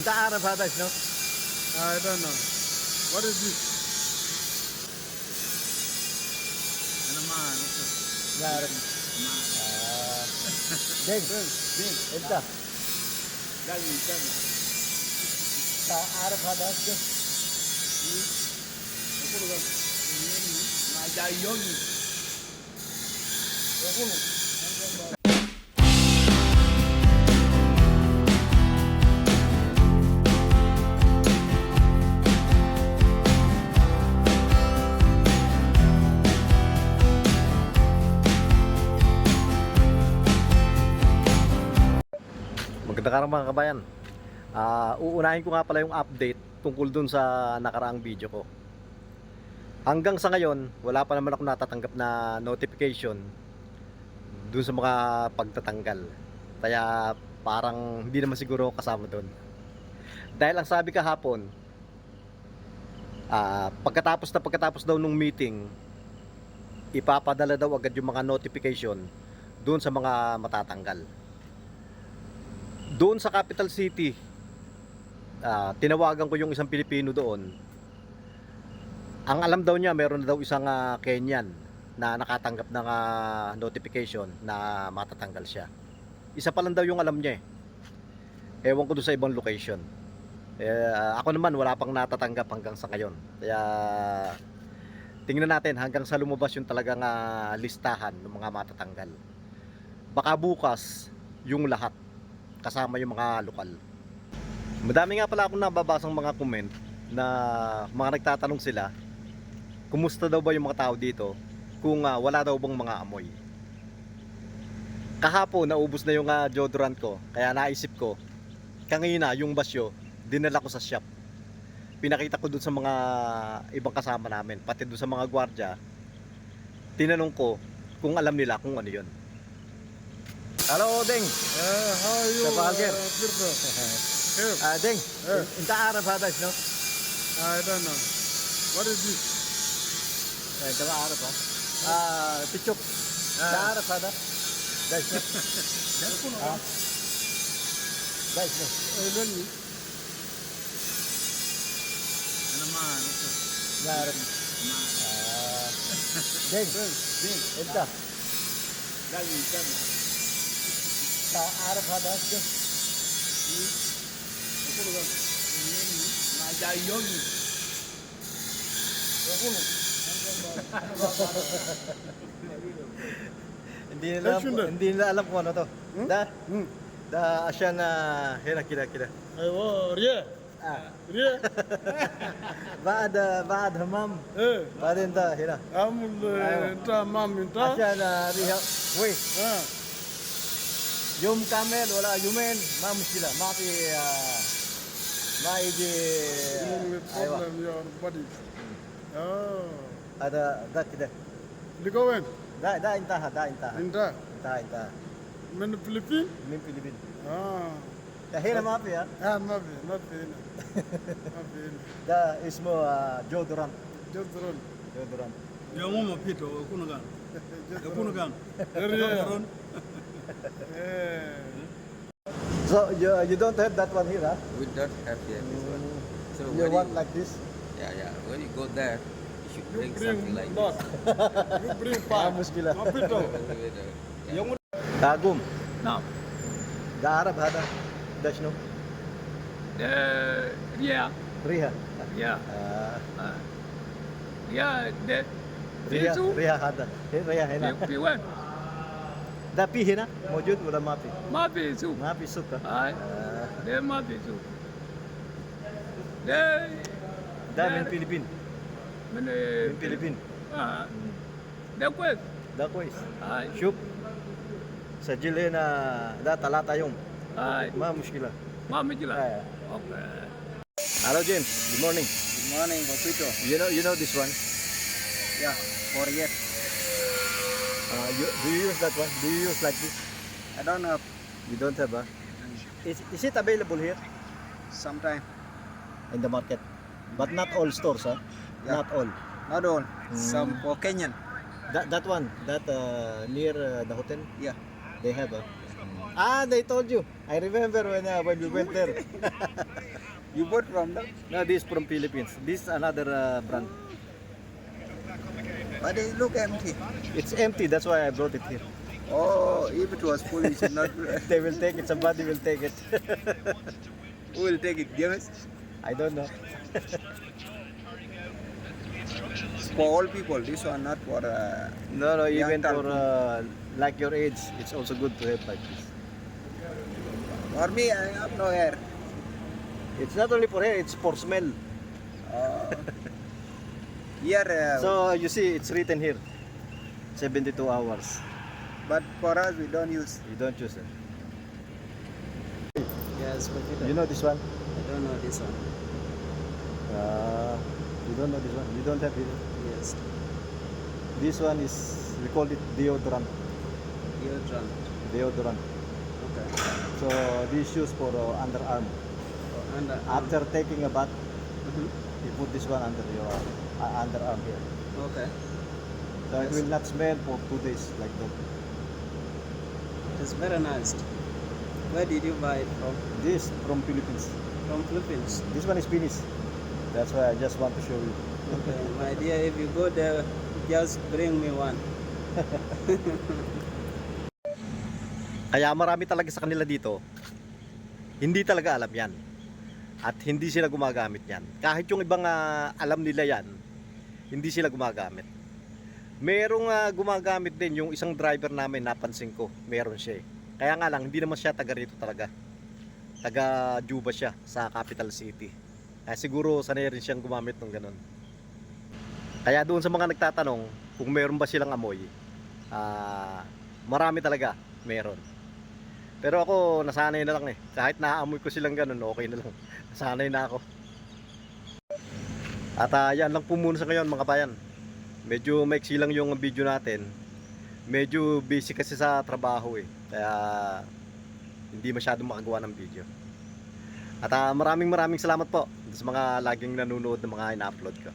The Arab Hadas, no? I don't know. What is this? Ano man? The Arab. Deng, ito. The Arab Hadas, no? Magandang araw mga kabayan. Uunahin ko nga pala yung update tungkol dun sa nakaraang video ko. Hanggang sa ngayon, wala pa naman ako natatanggap na notification dun sa mga pagtatanggal. Kaya parang hindi naman siguro kasama dun. Dahil ang sabi kahapon, pagkatapos daw nung meeting, ipapadala daw agad yung mga notification dun sa mga matatanggal. Doon sa capital city, tinawagan ko yung isang Pilipino doon. Ang alam daw niya, meron na daw isang Kenyan na nakatanggap ng notification na matatanggal siya. Isa pa lang daw yung alam niya eh. Ewan ko doon sa ibang location. Ako naman wala pang natatanggap hanggang sa ngayon. Kaya tingnan natin hanggang sa lumabas yung talagang listahan ng mga matatanggal. Baka bukas yung lahat kasama yung mga lokal. Madami nga pala akong nababasang mga comment na mga nagtatanong sila kumusta daw ba yung mga tao dito kung wala daw bang mga amoy. Kahapon naubos na yung deodorant ko, kaya naisip ko kanina yung basyo dinala ko sa shop. Pinakita ko dun sa mga ibang kasama namin, pati dun sa mga gwardiya. Tinanong ko kung alam nila kung ano yun. Hello, Deng. How are you? Sabagir. Birdo? Deng, in the Arab Hadas, no? I don't know. What is this? Ito ba Arab ha? Pichok. The Arab Hadas. Guys, no? Guys, no? Learn me. The Arab. Deng, ito. The Arab Hadas, no? Hindi nila alam kung ano to. Da asya na hira kira. Oh, Ria. Ria. بعد همام بعدين ده هنا عامل انت مام انت. عشان ريها وي اه يوم كامل ولا يومين ما مشكلة ما يجي ايوه problem your body. Oh. هذا ده كده اللي وين؟ ده انتهى انت انتهى من الفلبين؟ من فiliبين هنا ما في ما في هنا. ما في هنا. ده اسمه جودران جزرون. Yung mo mapito, kuno gang. Kuno gang. Ria. so you don't have that one here We don't have yet this one. So you when want you, like this yeah. When you go there, you should You bring bring something like lot. You bring ما five. مشكلة Mapito. this. Yung داقوم Now, ده عرب هذا ده شنو yeah, ريها yeah, yeah, that, ريها Piso, ريها هذا ريها هنا P1, ده في هنا موجود ولا ما في ما في سوق. ما في سكر ده ما في سوق. ده ده من فiliبين من من فiliبين ده كويس. ده كويس هاي شوف سجل هنا ده 3 يوم هاي ما مشكلة ما مشكلة. آه. اوكي. Hello James, good morning. Good morning, Papito. You know this one? Yeah, for yet. Do you use that one? Do you use like this? I don't know. You don't have Is it available here Sometime. in the market? But not all stores, huh? Yeah. Not all. Not all. Some for Kenyan. That one, that near the hotel, Yeah. they have Ah, they told you. I remember when we went there. You bought from them? No, this from Philippines. This another brand. But it look empty. It's empty. That's why I brought it here. Oh, if it was full, you should not. They will take it. Somebody will take it. Who will take it? James? I don't know. It's for all people. This one not for. No, Young even for talent. like your age, it's also good to have like this. For me, I have no hair. It's not only for hair, it's for smell. Uh, here, So you see, it's written here, 72 hours. but for us, we don't use. You don't use it. Yes, computer. You know this one? I don't know this one. You don't know this one. You don't have it. Yes, This one is, we call it deodorant. deodorant. Deodorant. Okay. So this used for underarm. And After taking a bath, Mhm. you put this one under your underarm here. Okay. So it Yes. will not smell for 2 days like that. It's very nice. Where did you buy it from? This from Philippines. From Philippines. This one is finished. That's why I just want to show you. Okay, my dear, if you go there, just bring me one. Kaya marami talaga sa kanila dito, hindi talaga alam yan. At hindi sila gumagamit yan. Kahit yung ibang alam nila yan, hindi sila gumagamit. Merong gumagamit din yung isang driver namin, napansin ko, meron siya eh. Kaya nga lang, hindi naman siya taga rito talaga. Taga Juba siya, sa capital city. Kaya siguro sanay rin siyang gumamit ng ganun. Kaya doon sa mga nagtatanong kung meron ba silang amoy, marami talaga, meron. Pero ako, nasanay na lang eh. Kahit naaamoy ko silang ganun, okay na lang. Nasanay na ako. At yan lang po muna sa ngayon mga bayan. Medyo maiksi lang yung video natin. Medyo busy kasi sa trabaho eh. Kaya hindi masyadong makagawa ng video. At maraming salamat po sa mga laging nanonood ng mga ina-upload ko.